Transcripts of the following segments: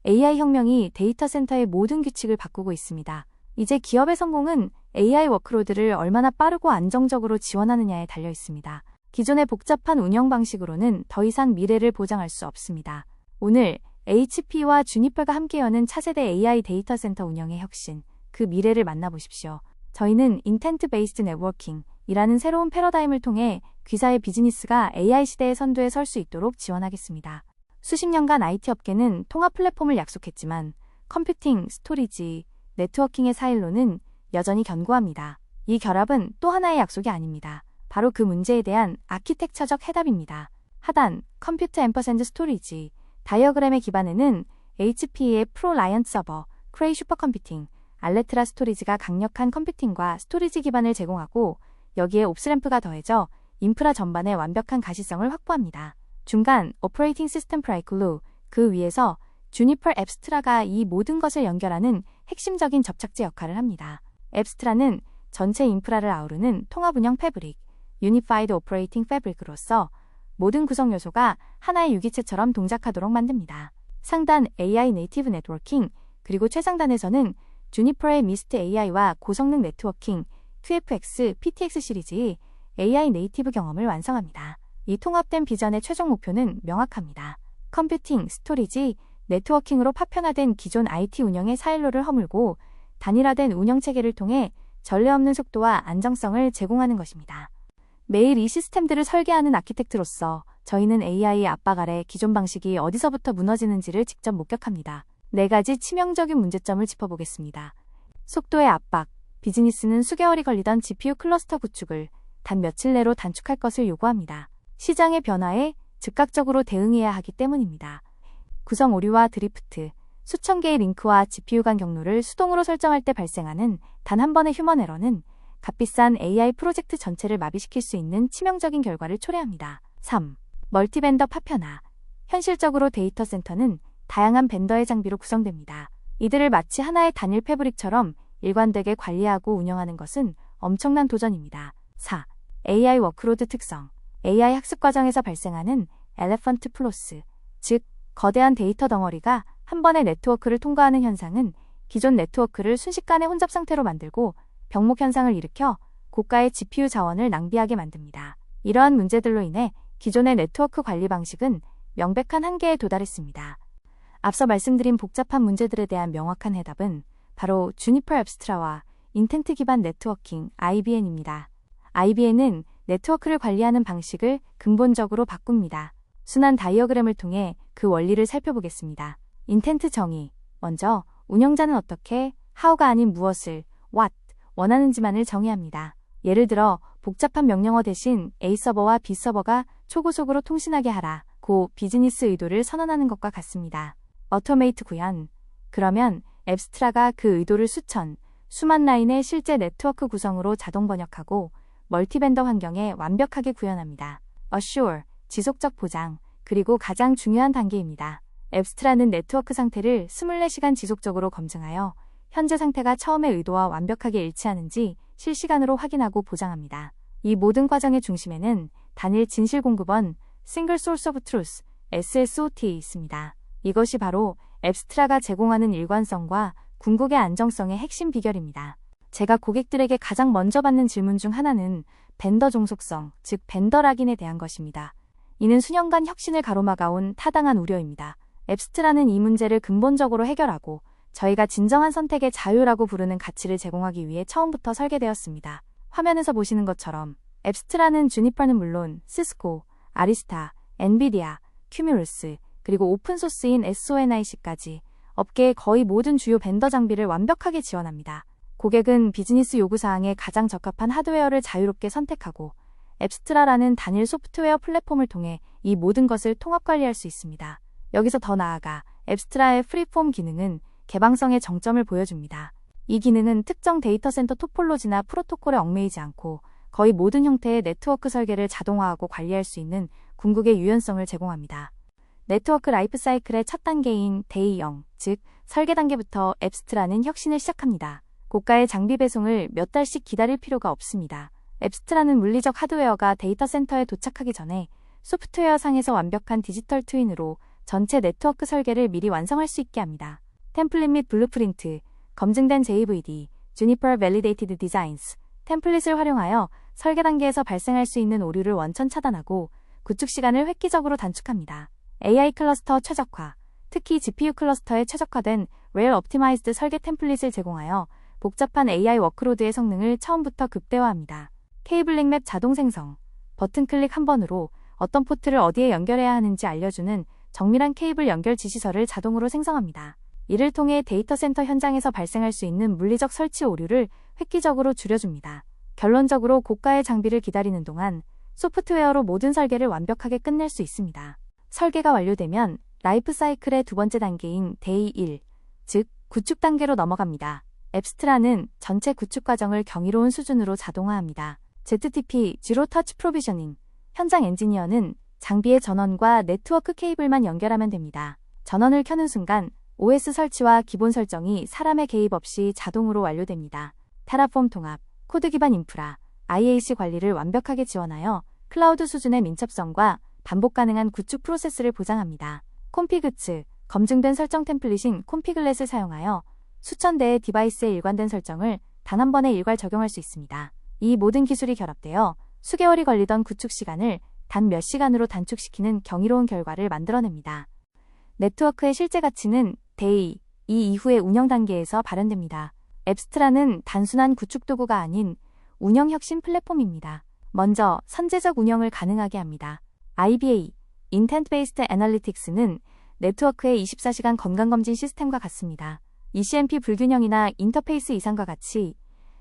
AI 혁명이 데이터 센터의 모든 규칙을 바꾸고 있습니다. 이제 기업의 성공은 AI 워크로드를 얼마나 빠르고 안정적으로 지원하느냐에 달려 있습니다. 기존의 복잡한 운영 방식으로는 더 이상 미래를 보장할 수 없습니다. 오늘 HP와 주니퍼가 함께 여는 차세대 AI 데이터 센터 운영의 혁신, 그 미래를 만나보십시오. 저희는 인텐트 베이스드 네트워킹이라는 새로운 패러다임을 통해 귀사의 비즈니스가 AI 시대의 선두에 설 수 있도록 지원하겠습니다. 수십 년간 IT 업계는 통합 플랫폼을 약속했지만 컴퓨팅, 스토리지, 네트워킹의 사일로는 여전히 견고합니다. 이 결합은 또 하나의 약속이 아닙니다. 바로 그 문제에 대한 아키텍처적 해답입니다. 하단, 컴퓨터 앰퍼샌드 스토리지, 다이어그램의 기반에는 HP의 프로 라이언트 서버, 크레이 슈퍼컴퓨팅, 알레트라 스토리지가 강력한 컴퓨팅과 스토리지 기반을 제공하고 여기에 옵스램프가 더해져 인프라 전반의 완벽한 가시성을 확보합니다. 중간, 오퍼레이팅 시스템 프라이클루, 그 위에서 주니퍼 앱스트라가 이 모든 것을 연결하는 핵심적인 접착제 역할을 합니다. 앱스트라는 전체 인프라를 아우르는 통합 운영 패브릭, 유니파이드 오퍼레이팅 패브릭으로서 모든 구성 요소가 하나의 유기체처럼 동작하도록 만듭니다. 상단 AI 네이티브 네트워킹, 그리고 최상단에서는 주니퍼의 미스트 AI와 고성능 네트워킹, QFX, PTX 시리즈의 AI 네이티브 경험을 완성합니다. 이 통합된 비전의 최종 목표는 명확합니다. 컴퓨팅, 스토리지, 네트워킹으로 파편화된 기존 IT 운영의 사일로를 허물고 단일화된 운영체계를 통해 전례 없는 속도와 안정성을 제공하는 것입니다. 매일 이 시스템들을 설계하는 아키텍트로서 저희는 AI의 압박 아래 기존 방식이 어디서부터 무너지는지를 직접 목격합니다. 4가지 치명적인 문제점을 짚어보겠습니다. 속도의 압박. 비즈니스는 수개월이 걸리던 GPU 클러스터 구축을 단 며칠 내로 단축할 것을 요구합니다. 시장의 변화에 즉각적으로 대응해야 하기 때문입니다. 구성 오류와 드리프트, 수천 개의 링크와 GPU 간 경로를 수동으로 설정할 때 발생하는 단 한 번의 휴먼 에러는 값비싼 AI 프로젝트 전체를 마비시킬 수 있는 치명적인 결과를 초래합니다. 3. 멀티벤더 파편화. 현실적으로 데이터 센터는 다양한 벤더의 장비로 구성됩니다. 이들을 마치 하나의 단일 패브릭처럼 일관되게 관리하고 운영하는 것은 엄청난 도전입니다. 4. AI 워크로드 특성. AI 학습 과정에서 발생하는 엘레펀트 플로스, 즉 거대한 데이터 덩어리가 한 번의 네트워크를 통과하는 현상은 기존 네트워크를 순식간에 혼잡 상태로 만들고 병목 현상을 일으켜 고가의 GPU 자원을 낭비하게 만듭니다. 이러한 문제들로 인해 기존의 네트워크 관리 방식은 명백한 한계에 도달했습니다. 앞서 말씀드린 복잡한 문제들에 대한 명확한 해답은 바로 주니퍼 앱스트라와 인텐트 기반 네트워킹 IBN입니다. IBN은 네트워크를 관리하는 방식을 근본적으로 바꿉니다. 순환 다이어그램을 통해 그 원리를 살펴보겠습니다. 인텐트 정의. 먼저 운영자는 어떻게, how가 아닌 무엇을, what, 원하는지만을 정의합니다. 예를 들어 복잡한 명령어 대신 A 서버와 B 서버가 초고속으로 통신하게 하라 고 비즈니스 의도를 선언하는 것과 같습니다. 어토메이트 구현. 그러면 앱스트라가 그 의도를 수만 라인의 실제 네트워크 구성으로 자동 번역하고 멀티벤더 환경에 완벽하게 구현합니다. assure, 지속적 보장, 그리고 가장 중요한 단계입니다. 앱스트라는 네트워크 상태를 24시간 지속적으로 검증하여 현재 상태가 처음의 의도와 완벽하게 일치하는지 실시간으로 확인하고 보장합니다. 이 모든 과정의 중심에는 단일 진실 공급원, Single Source of Truth, SSOT에 있습니다. 이것이 바로 앱스트라가 제공하는 일관성과 궁극의 안정성의 핵심 비결입니다. 제가 고객들에게 가장 먼저 받는 질문 중 하나는 벤더 종속성, 즉 벤더 락인에 대한 것입니다. 이는 수년간 혁신을 가로막아온 타당한 우려입니다. 앱스트라는 이 문제를 근본적으로 해결하고 저희가 진정한 선택의 자유라고 부르는 가치를 제공하기 위해 처음부터 설계되었습니다. 화면에서 보시는 것처럼 앱스트라는 주니퍼는 물론 시스코, 아리스타, 엔비디아, 큐뮬러스, 그리고 오픈소스인 SONIC까지 업계의 거의 모든 주요 벤더 장비를 완벽하게 지원합니다. 고객은 비즈니스 요구사항에 가장 적합한 하드웨어를 자유롭게 선택하고 앱스트라라는 단일 소프트웨어 플랫폼을 통해 이 모든 것을 통합 관리할 수 있습니다. 여기서 더 나아가 앱스트라의 프리폼 기능은 개방성의 정점을 보여줍니다. 이 기능은 특정 데이터 센터 토폴로지나 프로토콜에 얽매이지 않고 거의 모든 형태의 네트워크 설계를 자동화하고 관리할 수 있는 궁극의 유연성을 제공합니다. 네트워크 라이프 사이클의 첫 단계인 데이 0, 즉 설계 단계부터 앱스트라는 혁신을 시작합니다. 고가의 장비 배송을 몇 달씩 기다릴 필요가 없습니다. 앱스트라는 물리적 하드웨어가 데이터 센터에 도착하기 전에 소프트웨어 상에서 완벽한 디지털 트윈으로 전체 네트워크 설계를 미리 완성할 수 있게 합니다. 템플릿 및 블루프린트, 검증된 JVD, Juniper Validated Designs, 템플릿을 활용하여 설계 단계에서 발생할 수 있는 오류를 원천 차단하고 구축 시간을 획기적으로 단축합니다. AI 클러스터 최적화, 특히 GPU 클러스터에 최적화된 Rail Optimized 설계 템플릿을 제공하여 복잡한 AI 워크로드의 성능을 처음부터 극대화합니다. 케이블링 맵 자동 생성, 버튼 클릭 한 번으로 어떤 포트를 어디에 연결해야 하는지 알려주는 정밀한 케이블 연결 지시서를 자동으로 생성합니다. 이를 통해 데이터 센터 현장에서 발생할 수 있는 물리적 설치 오류를 획기적으로 줄여줍니다. 결론적으로 고가의 장비를 기다리는 동안 소프트웨어로 모든 설계를 완벽하게 끝낼 수 있습니다. 설계가 완료되면 라이프 사이클의 두 번째 단계인 Day 1, 즉 구축 단계로 넘어갑니다. 앱스트라는 전체 구축 과정을 경이로운 수준으로 자동화합니다. ZTP, Zero Touch Provisioning, 현장 엔지니어는 장비의 전원과 네트워크 케이블만 연결하면 됩니다. 전원을 켜는 순간 OS 설치와 기본 설정이 사람의 개입 없이 자동으로 완료됩니다. 테라폼 통합, 코드 기반 인프라, IAC 관리를 완벽하게 지원하여 클라우드 수준의 민첩성과 반복 가능한 구축 프로세스를 보장합니다. 콘피그츠, 검증된 설정 템플릿인 콘피글렛을 사용하여 수천 대의 디바이스에 일관된 설정을 단 한 번에 일괄 적용할 수 있습니다. 이 모든 기술이 결합되어 수개월이 걸리던 구축 시간을 단 몇 시간으로 단축시키는 경이로운 결과를 만들어냅니다. 네트워크의 실제 가치는 Day 2 이후의 운영 단계에서 발현됩니다. 앱스트라는 단순한 구축 도구가 아닌 운영 혁신 플랫폼입니다. 먼저 선제적 운영을 가능하게 합니다. IBA, Intent Based Analytics는 네트워크의 24시간 건강검진 시스템과 같습니다. ECMP 불균형이나 인터페이스 이상과 같이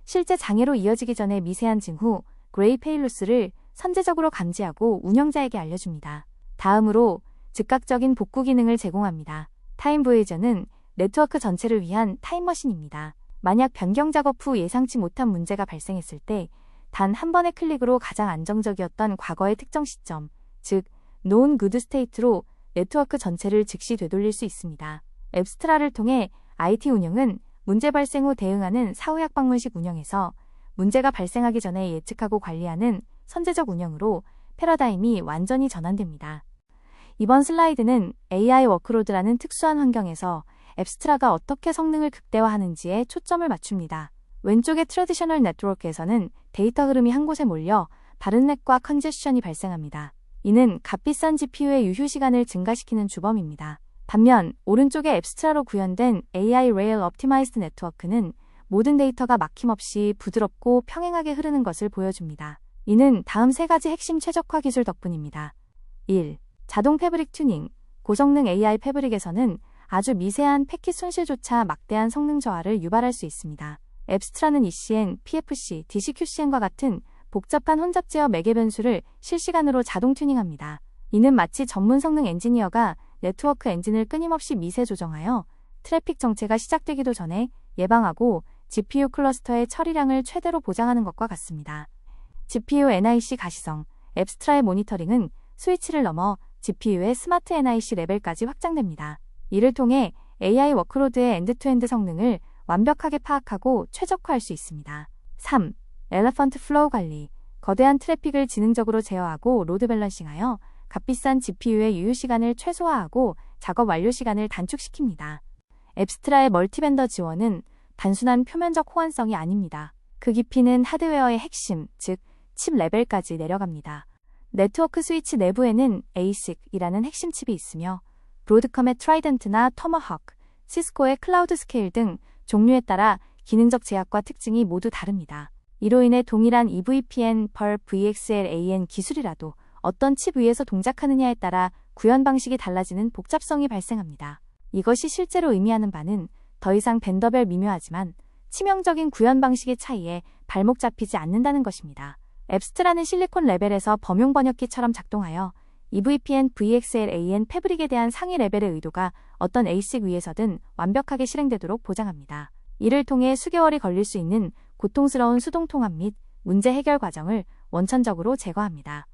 실제 장애로 이어지기 전에 미세한 징후, 그레이 페일로스를 선제적으로 감지하고 운영자에게 알려줍니다. 다음으로 즉각적인 복구 기능을 제공합니다. 타임 보이저는 네트워크 전체를 위한 타임머신입니다. 만약 변경 작업 후 예상치 못한 문제가 발생했을 때 단 한 번의 클릭으로 가장 안정적이었던 과거의 특정 시점, 즉 known good state로 네트워크 전체를 즉시 되돌릴 수 있습니다. 앱스트라를 통해 IT 운영은 문제 발생 후 대응하는 사후약 방문식 운영에서 문제가 발생하기 전에 예측하고 관리하는 선제적 운영으로 패러다임이 완전히 전환됩니다. 이번 슬라이드는 AI 워크로드라는 특수한 환경에서 앱스트라가 어떻게 성능을 극대화하는지에 초점을 맞춥니다. 왼쪽의 트래디셔널 네트워크에서는 데이터 흐름이 한 곳에 몰려 바른렉과 컨제션이 발생합니다. 이는 값비싼 GPU의 유효 시간을 증가시키는 주범입니다. 반면 오른쪽의 앱스트라로 구현된 AI Rail Optimized 네트워크는 모든 데이터가 막힘없이 부드럽고 평행하게 흐르는 것을 보여줍니다. 이는 다음 세 가지 핵심 최적화 기술 덕분입니다. 1. 자동 패브릭 튜닝. 고성능 AI 패브릭에서는 아주 미세한 패킷 손실조차 막대한 성능 저하를 유발할 수 있습니다. 앱스트라는 ECN, PFC, DCQCN과 같은 복잡한 혼잡 제어 매개 변수를 실시간으로 자동 튜닝합니다. 이는 마치 전문 성능 엔지니어가 네트워크 엔진을 끊임없이 미세 조정하여 트래픽 정체가 시작되기도 전에 예방하고 GPU 클러스터의 처리량을 최대로 보장하는 것과 같습니다. GPU NIC 가시성. 앱스트라의 모니터링은 스위치를 넘어 GPU의 스마트 NIC 레벨까지 확장됩니다. 이를 통해 AI 워크로드의 엔드투엔드 성능을 완벽하게 파악하고 최적화할 수 있습니다. 3. 엘레펀트 플로우 관리. 거대한 트래픽을 지능적으로 제어하고 로드 밸런싱하여 값비싼 GPU의 유효 시간을 최소화하고 작업 완료 시간을 단축시킵니다. 앱스트라의 멀티벤더 지원은 단순한 표면적 호환성이 아닙니다. 그 깊이는 하드웨어의 핵심, 즉 칩 레벨까지 내려갑니다. 네트워크 스위치 내부에는 ASIC이라는 핵심 칩이 있으며 브로드컴의 트라이던트나 터머하크, 시스코의 클라우드 스케일 등 종류에 따라 기능적 제약과 특징이 모두 다릅니다. 이로 인해 동일한 EVPN, per VXLAN 기술이라도 어떤 칩 위에서 동작하느냐에 따라 구현 방식이 달라지는 복잡성이 발생합니다. 이것이 실제로 의미하는 바는 더 이상 벤더별 미묘하지만 치명적인 구현 방식의 차이에 발목 잡히지 않는다는 것입니다. 앱스트라는 실리콘 레벨에서 범용 번역기처럼 작동하여 EVPN, VXLAN 패브릭에 대한 상위 레벨의 의도가 어떤 ASIC 위에서든 완벽하게 실행되도록 보장합니다. 이를 통해 수개월이 걸릴 수 있는 고통스러운 수동 통합 및 문제 해결 과정을 원천적으로 제거합니다.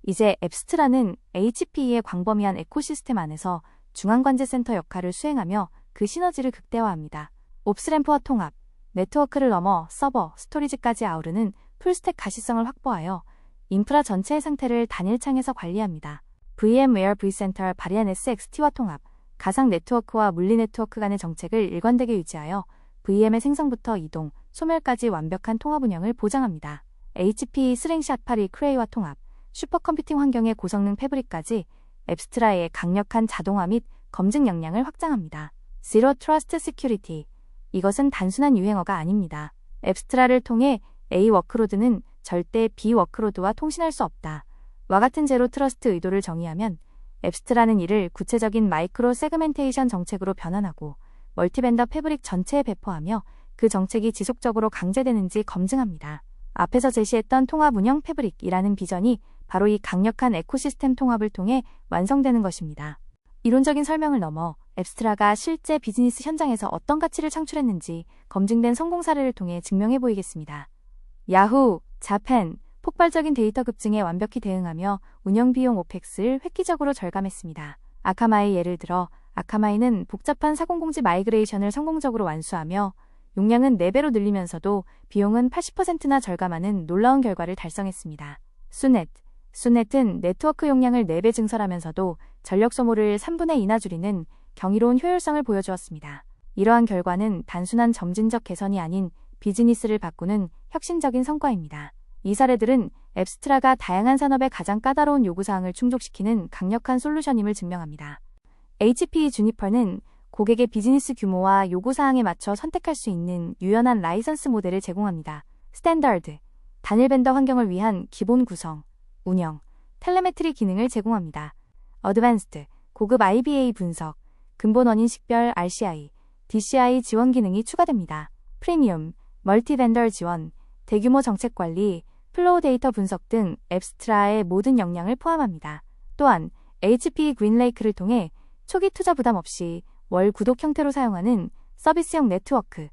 이제 앱스트라는 HPE의 광범위한 에코시스템 안에서 중앙관제센터 역할을 수행하며 그 시너지를 극대화합니다. 옵스램프와 통합, 네트워크를 넘어 서버, 스토리지까지 아우르는 풀스택 가시성을 확보하여 인프라 전체의 상태를 단일 창에서 관리합니다. VMware vCenter 발휘한 SXT와 통합, 가상 네트워크와 물리 네트워크 간의 정책을 일관되게 유지하여 VM의 생성부터 이동, 소멸까지 완벽한 통합 운영을 보장합니다. HP 스랭샷 8이 크레이와 통합, 슈퍼컴퓨팅 환경의 고성능 패브릭까지 앱스트라의 강력한 자동화 및 검증 역량을 확장합니다. Zero Trust Security. 이것은 단순한 유행어가 아닙니다. 앱스트라를 통해 A 워크로드는 절대 B 워크로드와 통신할 수 없다. 와 같은 제로 트러스트 의도를 정의하면 앱스트라는 이를 구체적인 마이크로 세그멘테이션 정책으로 변환하고 멀티벤더 패브릭 전체에 배포하며 그 정책이 지속적으로 강제되는지 검증합니다. 앞에서 제시했던 통합 운영 패브릭이라는 비전이 바로 이 강력한 에코시스템 통합을 통해 완성되는 것입니다. 이론적인 설명을 넘어 앱스트라가 실제 비즈니스 현장에서 어떤 가치를 창출했는지 검증된 성공 사례를 통해 증명해 보이겠습니다. 야후, 자펜, 폭발적인 데이터 급증에 완벽히 대응하며 운영 비용 오펙스를 획기적으로 절감했습니다. 아카마이 예를 들어 아카마이는 복잡한 사공공지 마이그레이션을 성공적으로 완수하며 용량은 4배로 늘리면서도 비용은 80%나 절감하는 놀라운 결과를 달성했습니다. 수넷은 네트워크 용량을 4배 증설하면서도 전력 소모를 3분의 2나 줄이는 경이로운 효율성을 보여주었습니다. 이러한 결과는 단순한 점진적 개선이 아닌 비즈니스를 바꾸는 혁신적인 성과입니다. 이 사례들은 앱스트라가 다양한 산업의 가장 까다로운 요구사항을 충족시키는 강력한 솔루션임을 증명합니다. HP 주니퍼는 고객의 비즈니스 규모와 요구사항에 맞춰 선택할 수 있는 유연한 라이선스 모델을 제공합니다. 스탠더드, 단일 벤더 환경을 위한 기본 구성, 운영, 텔레메트리 기능을 제공합니다. 어드밴스드, 고급 IBA 분석, 근본 원인 식별 RCI, DCI 지원 기능이 추가됩니다. 프리미엄, 멀티 벤더 지원, 대규모 정책 관리, 플로우 데이터 분석 등 앱스트라의 모든 역량을 포함합니다. 또한 HP 그린레이크를 통해 초기 투자 부담 없이 월 구독 형태로 사용하는 서비스형 네트워크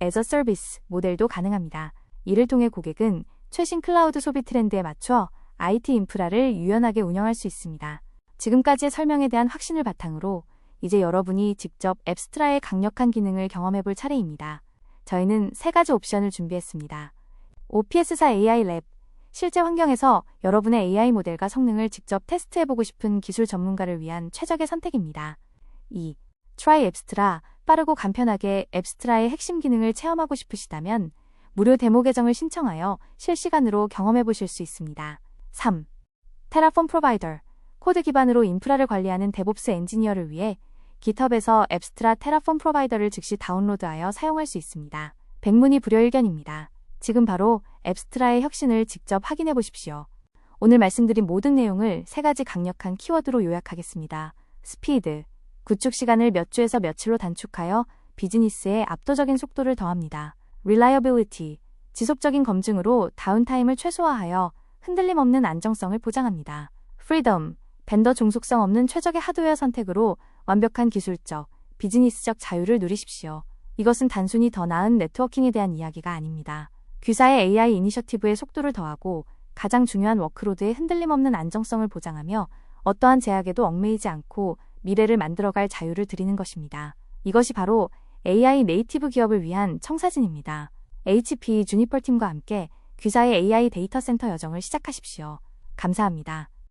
as a Service 모델도 가능합니다. 이를 통해 고객은 최신 클라우드 소비 트렌드에 맞춰 IT 인프라를 유연하게 운영할 수 있습니다. 지금까지의 설명에 대한 확신을 바탕으로 이제 여러분이 직접 앱스트라의 강력한 기능을 경험해볼 차례입니다. 저희는 3가지 옵션을 준비했습니다. OPS4 AI 랩, 실제 환경에서 여러분의 AI 모델과 성능을 직접 테스트해보고 싶은 기술 전문가를 위한 최적의 선택입니다. 2. Try 앱스트라, 빠르고 간편하게 앱스트라의 핵심 기능을 체험하고 싶으시다면 무료 데모 계정을 신청하여 실시간으로 경험해보실 수 있습니다. 3. 테라폼 프로바이더, 코드 기반으로 인프라를 관리하는 데브옵스 엔지니어를 위해 GitHub에서 앱스트라 테라폼 프로바이더를 즉시 다운로드하여 사용할 수 있습니다. 백문이 불여일견입니다. 지금 바로 앱스트라의 혁신을 직접 확인해 보십시오. 오늘 말씀드린 모든 내용을 3가지 강력한 키워드로 요약하겠습니다. 스피드, 구축 시간을 몇 주에서 며칠로 단축하여 비즈니스에 압도적인 속도를 더합니다. Reliability, 지속적인 검증으로 다운타임을 최소화하여 흔들림 없는 안정성을 보장합니다. Freedom, 벤더 종속성 없는 최적의 하드웨어 선택으로 완벽한 기술적, 비즈니스적 자유를 누리십시오. 이것은 단순히 더 나은 네트워킹에 대한 이야기가 아닙니다. 귀사의 AI 이니셔티브의 속도를 더하고 가장 중요한 워크로드의 흔들림 없는 안정성을 보장하며 어떠한 제약에도 얽매이지 않고 미래를 만들어갈 자유를 드리는 것입니다. 이것이 바로 AI 네이티브 기업을 위한 청사진입니다. HP 주니퍼 팀과 함께 귀사의 AI 데이터 센터 여정을 시작하십시오. 감사합니다.